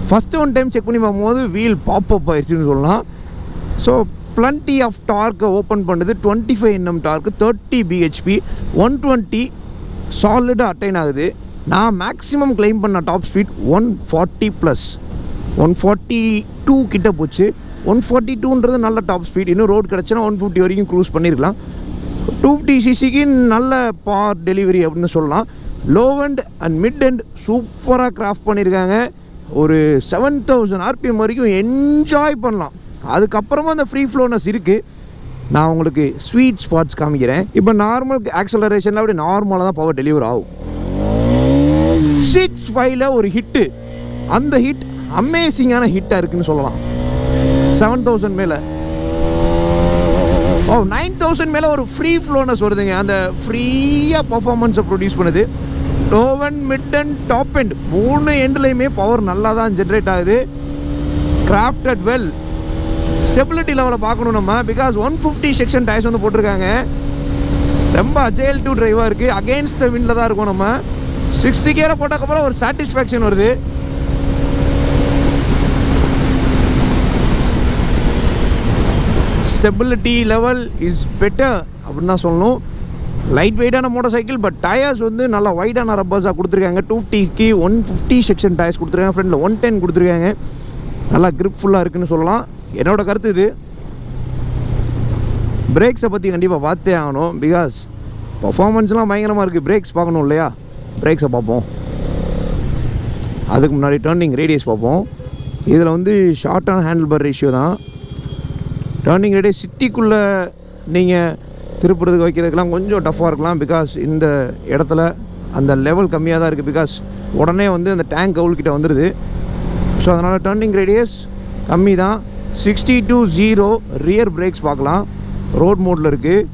ஃபஸ்ட்டு ஒன் டைம் செக் பண்ணி பார்க்கும்போது வீல் பாப்அப் ஆயிடுச்சுன்னு சொல்லலாம். ஸோ plenty ஆஃப் டார்க்கை ஓப்பன் பண்ணுது. 25 Nm டார்க்கு, 30 bhp, 120 சாலிடாக அட்டைன் ஆகுது. நான் மேக்ஸிமம் கிளைம் பண்ண டாப் ஸ்பீட் 140+, 142 கிட்ட போச்சு. 142ன்றது நல்ல டாப் ஸ்பீட். இன்னும் ரோடு கிடச்சுன்னா 150 வரைக்கும் க்ரூஸ் பண்ணியிருக்கலாம். 250cc நல்ல பவர் டெலிவரி அப்படின்னு சொல்லலாம். Low and and mid and சூப்பராக கிராஃப்ட் பண்ணியிருக்காங்க. ஒரு 7000 RPM வரைக்கும் என்ஜாய் பண்ணலாம். அதுக்கப்புறமா அந்த ஃப்ரீ ஃப்ளோனஸ் இருக்குது. நான் உங்களுக்கு ஸ்வீட் ஸ்பாட்ஸ் காமிக்கிறேன். இப்போ நார்மல் ஆக்சலரேஷனில் அப்படி நார்மலாக தான் பவர் டெலிவரி ஆகும். 6.5ல் ஒரு ஹிட்டு, அந்த ஹிட் அமேசிங்கான ஹிட்டாக இருக்குதுன்னு சொல்லலாம். 7000 மேலே 9000 மேலே ஒரு ஃப்ரீ ஃப்ளோனஸ் வருதுங்க. அந்த ஃப்ரீயாக பர்ஃபார்மன்ஸை ப்ரொடியூஸ் பண்ணுது. Low and mid and top end 3 எண்ட்லேயுமே பவர் நல்லா தான் ஜென்ரேட் ஆகுது. Crafted well. ஸ்டெபிலிட்டி லெவலில் பார்க்கணும் நம்ம. பிகாஸ் 150 செக்ஷன் டயர்ஸ் வந்து போட்டிருக்காங்க. ரொம்ப அஜைல் டு டிரைவாக இருக்குது. அகெயின்ஸ்ட் த விண்டில் தான் இருக்கும். நம்ம 60 கியரை போட்டக்கப்புறம் ஒரு சாட்டிஸ்ஃபேக்ஷன் வருது. ஸ்டெபிலிட்டி லெவல் இஸ் பெட்டர் அப்படின்னு தான் சொல்லணும். லைட் வெயிட்டான மோட்டார் சைக்கிள், பட் டயர்ஸ் வந்து நல்லா வைடான ரப்பர்ஸாக கொடுத்துருக்காங்க. 250க்கு 150 செக்ஷன் டயர்ஸ் கொடுத்துருக்காங்க. ஃப்ரண்டில் 110 கொடுத்துருக்காங்க. நல்லா கிரிப்ஃபுல்லாக இருக்குதுன்னு சொல்லலாம். என்னோடய கருத்து இது. பிரேக்ஸை பற்றி கண்டிப்பாக பார்த்தே ஆகணும். பிகாஸ் பர்ஃபார்மன்ஸ்லாம் பயங்கரமாக இருக்குது. பிரேக்ஸ் பார்க்கணும் இல்லையா? பிரேக்ஸை பார்ப்போம். அதுக்கு முன்னாடி டர்னிங் ரேடியஸ் பார்ப்போம். இதில் வந்து ஷார்ட்டான ஹேண்டில் பார் ரேஷியோ தான். டர்னிங் ரேடியஸ் சிட்டிக்குள்ளே நீங்கள் திருப்புறதுக்கு வைக்கிறதுக்கெலாம் கொஞ்சம் டஃப்பாக இருக்கலாம். பிகாஸ் இந்த இடத்துல அந்த லெவல் கம்மியாக தான் இருக்குது. பிகாஸ் உடனே வந்து அந்த டேங்க் கவுல்கிட்ட வந்துடுது. ஸோ அதனால் டர்னிங் ரேடியஸ் கம்மி தான். 60 to 0 ரியர் பிரேக்ஸ் பார்க்கலாம். ரோட் மோடில் இருக்குது.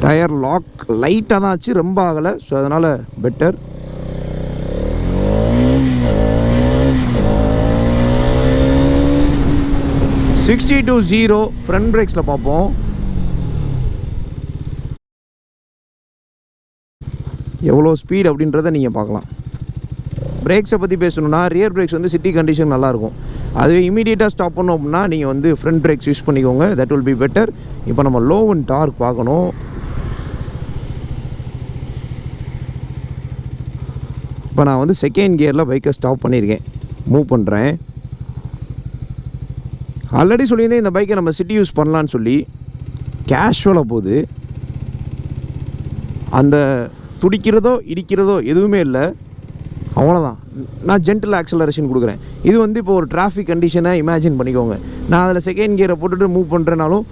டயர் லாக் லைட்டாக தான் ஆச்சு, ரொம்ப ஆகலை. ஸோ அதனால் பெட்டர். சிக்ஸ்டி to 0 ஃப்ரண்ட் பிரேக்ஸில் பார்ப்போம். எவ்வளோ ஸ்பீட் அப்படின்றத நீங்கள் பார்க்கலாம். பிரேக்ஸை பற்றி பேசணுன்னா ரியர் பிரேக்ஸ் வந்து சிட்டி கண்டிஷன் நல்லாயிருக்கும். அதுவே இமீடியட்டாக ஸ்டாப் பண்ணோம் அப்படின்னா நீங்கள் வந்து ஃப்ரண்ட் பிரேக்ஸ் யூஸ் பண்ணிக்கோங்க. That will be better. இப்போ நம்ம லோ அண்ட் டார்க் பார்க்கணும். இப்போ நான் வந்து செகண்ட் கியரில் பைக்கை ஸ்டாப் பண்ணியிருக்கேன். மூவ் பண்ணுறேன். ஆல்ரெடி சொல்லியிருந்தேன் இந்த பைக்கை நம்ம சிட்டி யூஸ் பண்ணலான்னு சொல்லி. கேஷுவலாக போகுது. அந்த துடிக்கிறதோ இடிக்கிறதோ எதுவுமே இல்லை. அவ்வளோதான். நான் ஜென்டில் ஆக்சலரேஷன் கொடுக்குறேன். இது வந்து இப்போ ஒரு டிராஃபிக் கண்டிஷனை இமேஜின் பண்ணிக்கோங்க. நான் அதில் செகண்ட் கியரை போட்டுட்டு மூவ் பண்ணுறேனாலும்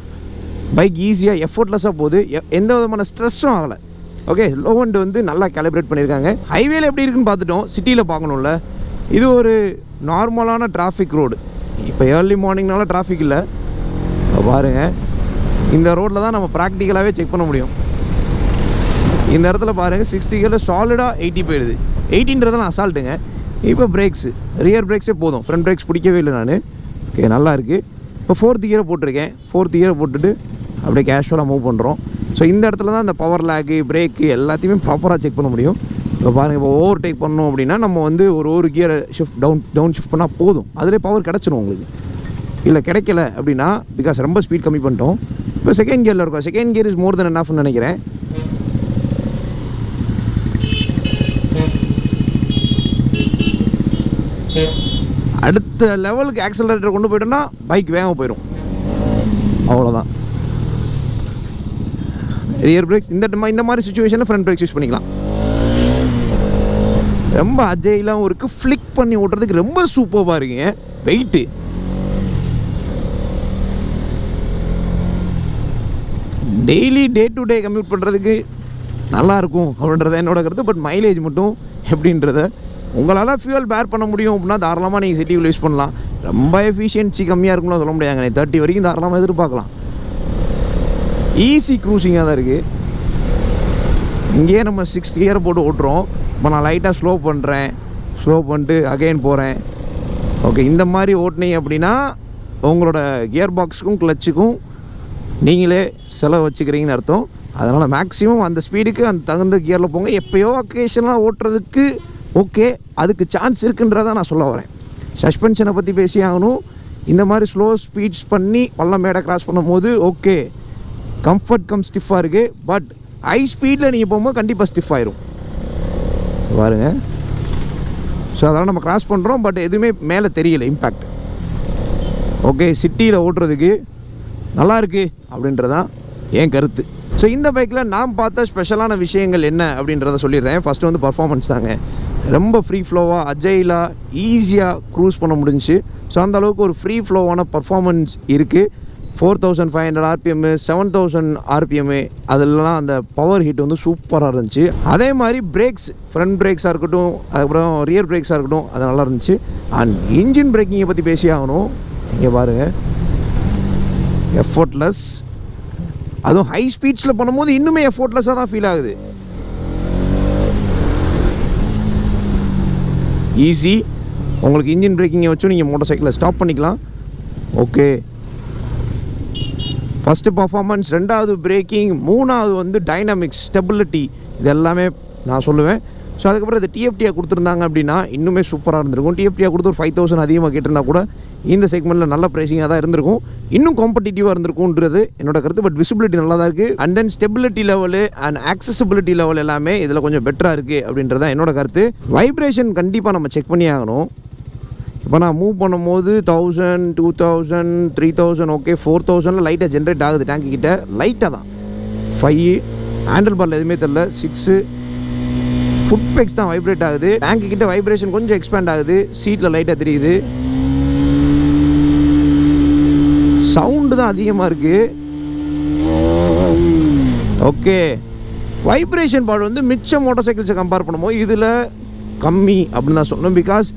பைக் ஈஸியாக எஃபோர்ட்லெஸ்ஸாக போகுது. எந்த விதமான ஸ்ட்ரெஸ்ஸும் ஆகலை. ஓகே, லோ அண்ட் வந்து நல்லா கேலிப்ரேட் பண்ணியிருக்காங்க. ஹைவேல எப்படி இருக்குன்னு பார்த்துட்டோம். சிட்டியில் பார்க்கணும்ல. இது ஒரு நார்மலான டிராஃபிக் ரோடு. இப்போ ஏர்லி மார்னிங்னால டிராஃபிக் இல்லை. பாருங்கள், இந்த ரோட்டில் தான் நம்ம ப்ராக்டிக்கலாகவே செக் பண்ண முடியும். இந்த இடத்துல பாருங்கள் 60 கியரில் சாலிடாக 80 போயிடுது. 80ன்றதெல்லாம் அசால்ட்டுங்க. இப்போ பிரேக்ஸு ரியர் பிரேக்ஸே போதும். ஃப்ரண்ட் பிரேக்ஸ் பிடிக்கவே இல்லை நான். ஓகே, நல்லா இருக்குது. இப்போ 4th கியரை போட்டிருக்கேன். 4th கியரை போட்டுட்டு அப்படியே கேஷுவலாக மூவ் பண்ணுறோம். ஸோ இந்த இடத்துல தான் இந்த பவர் லேக்கு பிரேக்கு எல்லாத்தையுமே ப்ராப்பராக செக் பண்ண முடியும். இப்போ பாருங்கள், இப்போ ஓவர் டேக் பண்ணோம் அப்படின்னா நம்ம வந்து ஒரு கியரை டவுன் ஷிஃப்ட் பண்ணால் போதும். அதிலே பவர் கிடச்சிடும் உங்களுக்கு. இல்லை கிடைக்கல அப்படின்னா பிகாஸ் ரொம்ப ஸ்பீட் கம்மி பண்ணிட்டோம். இப்போ செகண்ட் கியரில் இருக்கும். செகண்ட் கியர் இஸ் மோர் தென் எனாஃப்னு நினைக்கிறேன். அடுத்த லெவலுக்கு ஆக்சலரேட்டர் கொண்டு போய்ட்டோன்னா பைக் வேகமாக போயிடும். அவ்வளோதான். ரியர் பிரேக்ஸ் இந்த மாதிரி சுச்சுவேஷனில் ஃப்ரண்ட் பிரேக்ஸ் யூஸ் பண்ணிக்கலாம். ரொம்ப அஜயிலாகவும் இருக்குது. ஃப்ளிக் பண்ணி ஓட்டுறதுக்கு ரொம்ப சூப்பராக இருக்குங்க. Weight daily day to day commute பண்ணுறதுக்கு நல்லாயிருக்கும் அப்படின்றத என்னோட கருத்து. பட் மைலேஜ் மட்டும் எப்படின்றத உங்களால் ஃபியூவல் பேர் பண்ண முடியும் அப்படின்னா தாராளமாக நீங்கள் சிட்டியில் யூஸ் பண்ணலாம். ரொம்ப எஃபிஷியன்சி கம்மியாக இருக்கும்னு சொல்ல முடியாதுங்க. 30 வரைக்கும் தாராளமாக எதிர்பார்க்கலாம். ஈஸி க்ரூசிங்காக தான் இருக்குது. இங்கேயே நம்ம 6 கியர் போட்டு ஓட்டுறோம். இப்போ நான் லைட்டாக ஸ்லோ பண்ணுறேன், ஸ்லோ பண்ணிட்டு அகைன் போகிறேன். ஓகே, இந்த மாதிரி ஓட்டினீங்க அப்படின்னா உங்களோட கியர் பாக்ஸுக்கும் கிளச்சுக்கும் நீங்களே செலவு வச்சுக்கிறீங்கன்னு அர்த்தம். அதனால் மேக்ஸிமம் அந்த ஸ்பீடுக்கு அந்த தகுந்த கியரில் போங்க. எப்போயோ அக்கேஷனலாக ஓட்டுறதுக்கு ஓகே, அதுக்கு சான்ஸ் இருக்குன்றதான் நான் சொல்ல வரேன். சஸ்பென்ஷனை பற்றி பேசி ஆகணும். இந்த மாதிரி ஸ்லோ ஸ்பீட்ஸ் பண்ணி பள்ளம் மேடை கிராஸ் பண்ணும்போது ஓகே, கம்ஃபர்ட் கம் ஸ்டிஃபாக இருக்குது. பட் ஹை ஸ்பீடில் நீங்கள் போகும்போது கண்டிப்பாக ஸ்டிஃப் ஆயிரும் பாருங்க. ஸோ அதெல்லாம் நம்ம கிராஸ் பண்ணுறோம், பட் எதுவுமே மேலே தெரியல இம்பேக்ட். ஓகே, சிட்டியில் ஓட்டுறதுக்கு நல்லா இருக்குது அப்படின்றதான் என் கருத்து. ஸோ இந்த பைக்கில் நான் பார்த்த ஸ்பெஷலான விஷயங்கள் என்ன அப்படின்றத சொல்லிடுறேன். ஃபஸ்ட்டு வந்து பர்ஃபார்மன்ஸ் தாங்க. ரொம்ப ஃப்ரீ ஃப்ளோவாக அஜைலாக ஈஸியாக க்ரூஸ் பண்ண முடிஞ்சிச்சு. ஸோ அந்தளவுக்கு ஒரு ஃப்ரீ ஃப்ளோவான பர்ஃபார்மன்ஸ் இருக்குது. 4500 RPM, 7000 RPM, அதெல்லாம் அந்த பவர் ஹீட் வந்து சூப்பராக இருந்துச்சு. அதே மாதிரி பிரேக்ஸ், ஃப்ரண்ட் பிரேக்ஸாக இருக்கட்டும், அதுக்கப்புறம் ரியர் பிரேக்ஸாக இருக்கட்டும், அது நல்லா இருந்துச்சு. அண்ட் இன்ஜின் பிரேக்கிங்கை பற்றி பேசி ஆகணும். இங்கே பாருங்கள், எஃபோர்ட்லெஸ். அதுவும் ஹை ஸ்பீட்ஸில் பண்ணும்போது இன்னுமே எஃபோர்ட்லெஸ்ஸாக தான் ஃபீல் ஆகுது. ஈஸி. உங்களுக்கு இன்ஜின் பிரேக்கிங்கை வச்சும் நீங்கள் மோட்டார் சைக்கிளை ஸ்டாப் பண்ணிக்கலாம். ஓகே, ஃபஸ்ட்டு பர்ஃபார்மன்ஸ், ரெண்டாவது பிரேக்கிங், மூணாவது வந்து டைனாமிக்ஸ், ஸ்டெபிலிட்டி, இது எல்லாமே நான் சொல்லுவேன். ஸோ அதுக்கப்புறம் இது டிஎஃப்டியாக கொடுத்துருந்தாங்க அப்படின்னா இன்னுமே சூப்பராக இருந்திருக்கும். டிஎஃப்டியாக கொடுத்து ஒரு 5000 அதிகமாக கேட்டிருந்தா கூட இந்த செக்மெண்ட்டில் நல்ல ப்ரைஸிங்காக தான் இருந்திருக்கும், இன்னும் காம்படிட்டிவாக இருந்திருக்கும்ன்றது என்னோட கருத்து. பட் விசிபிலிட்டி நல்லா தான் இருக்குது. And then stability level and accessibility level எல்லாமே இதில் கொஞ்சம் பெட்டராக இருக்குது அப்படின்றது தான் என்னோட கருத்து. வைப்ரேஷன் கண்டிப்பாக நம்ம செக் பண்ணி ஆகணும். இப்போ நான் மூவ் பண்ணும்போது 1000, 2000, 3000, ஓகே 4000 லைட்டாக ஜென்ரேட் ஆகுது. டேங்க்கு கிட்ட லைட்டாக தான் 5, ஹேண்டில் பாரில் எதுவுமே தெரில. 6 ஃபுட் பேக்ஸ் தான் வைப்ரேட் ஆகுது. டேங்க்கு கிட்ட வைப்ரேஷன் கொஞ்சம் எக்ஸ்பேண்ட் ஆகுது. சீட்டில் லைட்டாக தெரியுது. சவுண்டு தான் அதிகமாக இருக்குது. ஓகே, வைப்ரேஷன் பார்ட் வந்து மிச்ச மோட்டார் சைக்கிள்ஸை கம்பேர் பண்ணும்போது இதில் கம்மி அப்படின்னு தான் சொல்லணும். பிகாஸ்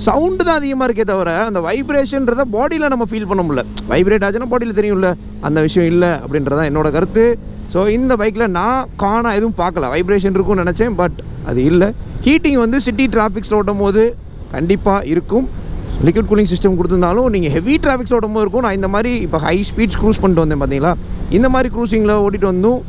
சவுண்டு தான் அதிகமாக இருக்கே தவிர அந்த வைப்ரேஷன்றதை பாடியில் நம்ம ஃபீல் பண்ண முடியல. வைப்ரேட் ஆச்சுன்னா பாடியில் தெரியும்ல, அந்த விஷயம் இல்லை அப்படின்றதான் என்னோட கருத்து. ஸோ இந்த பைக்கில் நான் எதுவும் பார்க்கல. வைப்ரேஷன் இருக்கும்னு நினச்சேன், பட் அது இல்லை. ஹீட்டிங் வந்து சிட்டி டிராஃபிக்ஸில் ஓட்டும் போது கண்டிப்பாக இருக்கும். லிக்விட் கூலிங் சிஸ்டம் கொடுத்துருந்தாலும் நீங்கள் ஹெவி டிராஃபிக்ஸில் ஓட்டும் போது இருக்கும். நான் இந்த மாதிரி இப்போ ஹை ஸ்பீட்ஸ் க்ரூஸ் பண்ணிட்டு வந்தேன் பார்த்தீங்களா, இந்த மாதிரி க்ரூசிங்கில் ஓட்டிகிட்டு வந்தும்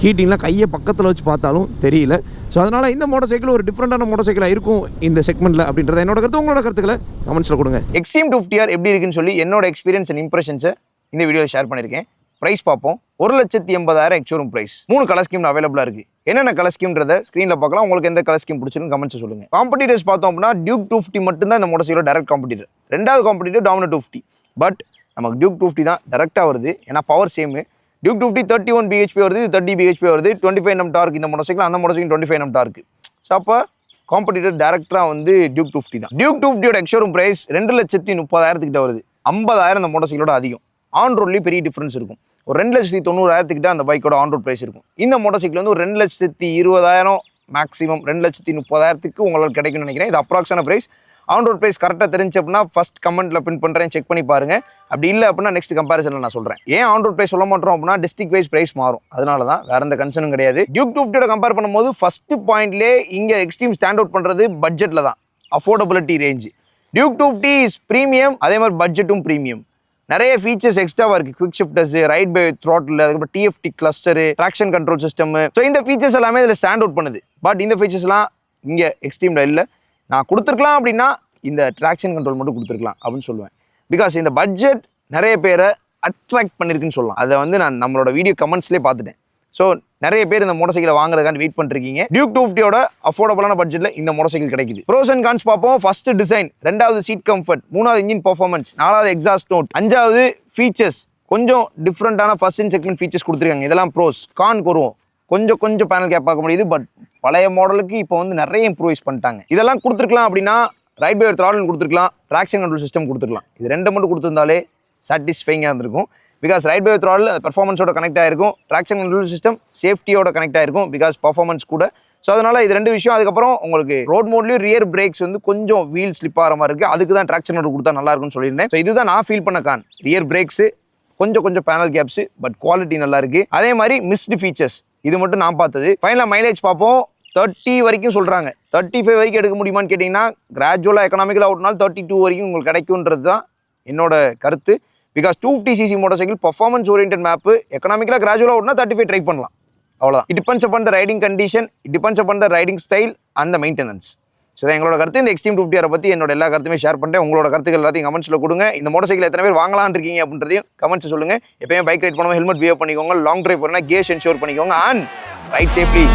ஹீட்டிங்லாம் கையை பக்கத்தில் வச்சு பார்த்தாலும் தெரியல. ஸோ அதனால் இந்த மோட்டார் சைக்கிள் ஒரு டிஃப்ரெண்ட்டான மோட்டார் சைக்கிளாக இருக்கும் இந்த செக்மெண்ட்டில் அப்படின்றத என்னோட கருத்து. உங்களோட கருத்துக்களை கமெண்ட்ஸில் கொடுங்க. எக்ஸ்ட்ரீம் 250R எப்படி இருக்குன்னு சொல்லி என்னோட எக்ஸ்பீரியன்ஸ் அண்ட் இம்ப்ரெஷன்ஸை இந்த வீடியோவில் ஷேர் பண்ணியிருக்கேன். ப்ரைஸ் பார்ப்போம். 1,80,000 எக்ஸ்ஷோரூம் ப்ரைஸ். 3 கலர் ஸ்கீம் அவைலபிளாக இருக்குது. என்னென்ன கலர் ஸ்கீம்ன்றதை ஸ்க்ரீனில் பார்க்கலாம். உங்களுக்கு எந்த கலர் ஸ்கீம் பிடிச்சிருக்குன்னு கமெண்ட்ஸ் சொல்லுங்கள். காம்படிட்டர்ஸ் பார்த்தோம் அப்படின்னா டியூக் 250 மட்டும்தான் இந்த மோட்டார் சைக்கிளோட டேரக்ட் காம்படிட்டர். ரெண்டாவது காம்படிட்டர் டாமினர் 250. பட் நமக்கு டியூக் 250 தான் டேரெக்டாக வருது. ஏன்னா பவர் சேமு. டியூக் 250 31 bhp வருது, 30 bhp வருது, 25 Nm டார்க் இந்த மோட்டார் சைக்கிள், அந்த motorcycle 25 Nm torque. So அப்போ காம்படிட்டர் டேரக்டராக வந்து டியூக் 250 தான். டியூக் 250யோட எக்ஸ்ஷோரூம் ப்ரைஸ் 2,30,000 கிட்ட வருது. 50,000 இந்த மோட்டார் சைக்கிளோட அதிகம். ஆன் ரோட்லேயும் பெரிய டிஃப்ரென்ஸ் இருக்கும். ஒரு 2,90,000 கிட்ட அந்த பைக்கோட ஆன் ரோட் ப்ரைஸ் இருக்கும். இந்த மோட்டார் சைக்கிள் வந்து ஒரு 2,20,000 மேக்ஸிமம் 2,30,000 உங்களுக்கு கிடைக்கும்னு நினைக்கிறேன். இது அப்ராக்ஸான ப்ரைஸ். ஆன் ரோட் ப்ரைஸ் கரெக்டாக தெரிஞ்சு அப்படின்னா ஃபஸ்ட் கமெண்ட்டில் பின் பண்ணுறேன், செக் பண்ணி பாருங்கள். அப்படி இல்லை அப்படின்னா நெக்ஸ்ட் கம்பேரிசனில் நான் சொல்கிறேன். ஏன் ஆன் ரோட் ப்ரைஸ் சொல்ல மாட்டோம் அப்படின்னா டிஸ்ட்ரிக்ட் வைஸ் ப்ரைஸ் மாறும். அதனால தான், வேறு எந்த கன்சர்னும் கிடையாது. டியூக் 250யோட கம்பேர் பண்ணும்போது ஃபஸ்ட்டு பாயிண்ட்லேயே இங்கே எக்ஸ்ட்ரீம் ஸ்டாண்ட் அவுட் பண்ணுறது பட்ஜெட்டில் தான். Affordability range. Duke 250 is premium, அதே மாதிரி பட்ஜெட்டும் ப்ரீமியம். நிறைய ஃபீச்சர்ஸ் எக்ஸ்ட்ராவாக இருக்குது. Quick shifters, ride by throttle, அதுக்கப்புறம் TFT cluster, traction control system. So இந்த ஃபீச்சர்ஸ் எல்லாமே இதில் ஸ்டாண்ட் அவுட் பண்ணுது. பட் இந்த ஃபீச்சர்ஸ்லாம் இங்கே எக்ஸ்ட்ரீமில் இல்லை. நான் கொடுத்துருக்கலாம் அப்படின்னா இந்த ட்ராக்ஷன் கண்ட்ரோல் மட்டும் கொடுத்துருக்கலாம் அப்படின்னு சொல்லுவேன். பிகாஸ் இந்த பட்ஜெட் நிறைய பேரை அட்ராக்ட் பண்ணியிருக்குன்னு சொல்லலாம். அதை வந்து நான் நம்மளோட வீடியோ கமெண்ட்ஸ்லேயே பார்த்துட்டேன். ஸோ நிறைய பேர் இந்த மோட்டர் சைக்கிளை வாங்குறதுக்காண்டி வெயிட் பண்ணிருக்கீங்க. டியூக் 250யோட அஃபோர்டபுளான பட்ஜெட்ல இந்த மோட்டர் சைக்கிள் கிடைக்குது. ப்ரோஸ் அண்ட் கான்ஸ் பார்ப்போம். ஃபர்ஸ்ட் டிசைன், ரெண்டாவது சீட் கம்ஃபர்ட், மூணாவது இன்ஜின் பர்ஃபார்மன்ஸ், நாலாவது எக்ஸாஸ்ட் நோட், அஞ்சாவது ஃபீச்சர்ஸ். கொஞ்சம் டிஃப்ரெண்டான ஃபர்ஸ்ட் இன் செக்மெண்ட் ஃபீச்சர்ஸ் கொடுத்துருக்காங்க. இதெல்லாம் ப்ரோஸ். கான்க்கு வருவோம். கொஞ்சம் பேனல் கேப் பார்க்க முடியுது. பட் பழைய மாடலுக்கு இப்போ வந்து நிறைய இம்ப்ரூவைஸ் பண்ணிட்டாங்க. இதெல்லாம் கொடுத்துருக்கலாம் அப்படின்னா ரைட் பை த்ராடல் கொடுத்துருக்கலாம், ட்ராக்ஷன் கண்ட்ரோல் சிஸ்டம் கொடுத்துருக்கலாம். இது ரெண்டு மட்டும் கொடுத்துருந்தாலே சாட்டிஸ்ஃபைங்காக இருந்திருக்கும். பிகாஸ் ரைட் பை த்ராடல் பெர்ஃபார்மன்ஸோட கனெக்ட் ஆயிருக்கும், ட்ராக்ஷன் கண்ட்ரோல் சிஸ்டம் சேஃப்டியோட கனெக்ட் ஆயிருக்கும் பிகாஸ் பர்ஃபார்மன்ஸ் கூட. ஸோ அதனால இது ரெண்டு விஷயம். அதுக்கப்புறம் உங்களுக்கு ரோட் மோட்லேயும் ரியர் பிரேக்ஸ் வந்து கொஞ்சம் வீல் ஸ்லிப் ஆகிற மாதிரி இருக்குது. அதுக்கு தான் ட்ராக்ஷன் கண்ட்ரோல் கொடுத்தா நல்லா இருக்கும்னு சொல்லியிருந்தேன். ஸோ இதுதான் நான் ஃபீல் பண்ண கான். ரியர் பிரேக்ஸு கொஞ்சம் பேனல் கேப்ஸ், பட் குவாலிட்டி நல்லா இருக்கு. அதே மாதிரி மிஸ்டு ஃபீச்சர்ஸ் இது மட்டும் நான் பார்த்தது. ஃபைனலாக மைலேஜ் பார்ப்போம். 30 வரைக்கும் சொல்கிறாங்க. 35 வரைக்கும் எடுக்க முடியுமான்னு கேட்டிங்கன்னா கிராஜுவலாக எக்கனாமிக்கலாக ஓட்டினாலும் 32 வரைக்கும் உங்களுக்கு கிடைக்கும்ன்றது தான் என்னோட கருத்து. Because 250cc motorcycle performance orient map எக்கனாமிக்கலாக கிராஜுவலாக ஓட்டினா 35 ட்ரை பண்ணலாம். அவ்வளோதான். It depends upon the riding condition, it depends upon the riding style and the maintenance. So எங்களோட கருத்து. இந்த எக்ஸ்ட்ரீம் 250R பற்றி என்னோட எல்லா கருத்துமே ஷேர் பண்ணிட்டேன். உங்களோட கருத்துக்கள் எல்லாத்தையும் கமெண்ட்ஸில் கொடுங்க. இந்த மோட்டர் சைக்கிள் எத்தனை பேர் வாங்கலாம்னு இருக்கீங்க அப்படின்றதையும் கமெண்ட்ஸ் சொல்லுங்கள். எப்பயுமே பைக் ரைட் பண்ணும்போது ஹெல்மெட் வியர் பண்ணிக்கோங்க. லாங் ட்ரைவ் பண்ணால் கேஸ் என்ஷோர் பண்ணிக்கோங்க. And right safely.